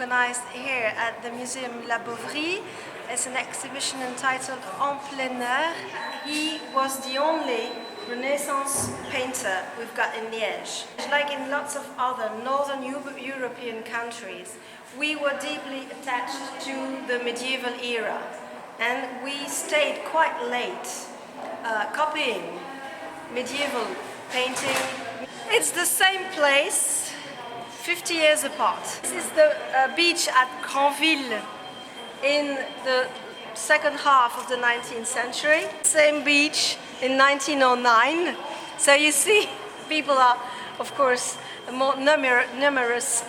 organized here at the Museum La Boverie. It's an exhibition entitled En Plein Air. He was the only Renaissance painter we've got in Liege. Like in lots of other northern European countries, we were deeply attached to the medieval era, and we stayed quite late copying medieval painting. It's the same place, 50 years apart. This is the beach at Granville in the second half of the 19th century. Same beach in 1909. So you see, people are, of course, more numerous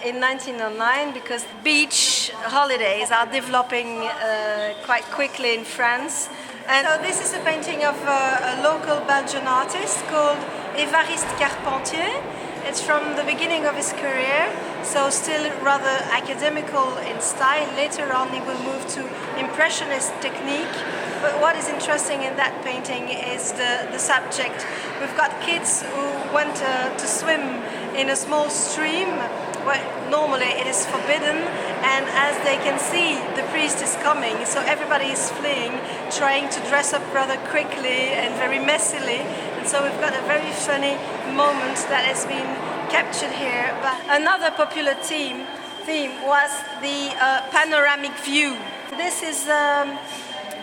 in 1909 because beach holidays are developing quite quickly in France. And so this is a painting of a local Belgian artist called Évariste Carpentier. It's from the beginning of his career, so still rather academical in style. Later on he will move to Impressionist technique. But what is interesting in that painting is the subject. We've got kids who went to swim in a small stream where normally it is forbidden, and as they can see, the priest is coming, so everybody is fleeing, trying to dress up rather quickly and very messily. And so we've got a very funny moment that has been captured here. But another popular theme was the panoramic view. This is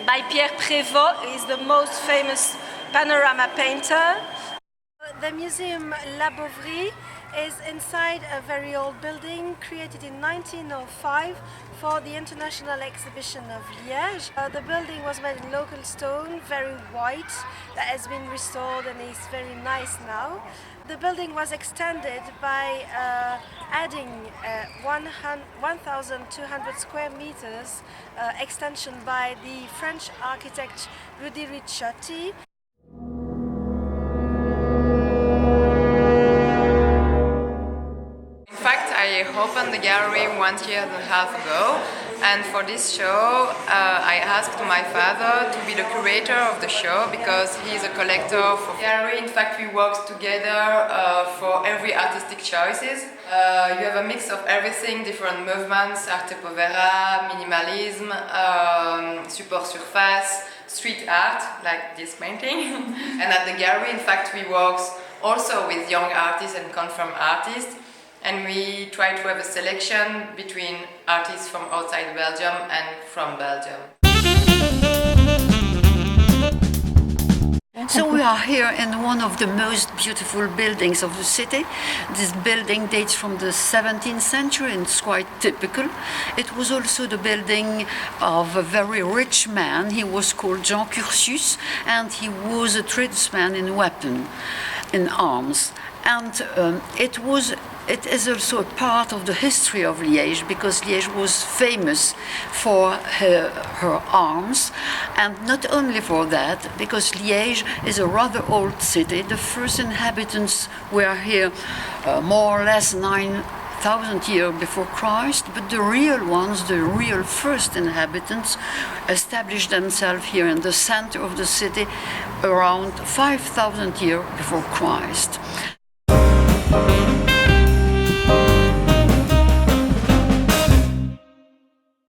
by Pierre Prévost. He's the most famous panorama painter. The Museum La Boverie is inside a very old building created in 1905 for the International Exhibition of Liege. The building was made in local stone, very white, that has been restored and is very nice now. The building was extended by adding 1,200 square meters extension by the French architect Rudy Ricciotti. I opened the gallery 1.5 years ago, and for this show I asked my father to be the curator of the show because he's a collector for gallery. In fact, we worked together for every artistic choices. You have a mix of everything, different movements, arte povera, minimalism, support surface, street art, like this painting. And at the gallery, in fact, we work also with young artists and confirmed artists. And we try to have a selection between artists from outside Belgium and from Belgium. So we are here in one of the most beautiful buildings of the city. This building dates from the 17th century and it's quite typical. It was also the building of a very rich man. He was called Jean Curtius, and he was a tradesman in weapons, in arms. And it is also a part of the history of Liege, because Liege was famous for her arms, and not only for that, because Liege is a rather old city. The first inhabitants were here more or less 9,000 years before Christ, but the real ones, the real first inhabitants, established themselves here in the center of the city around 5,000 years before Christ.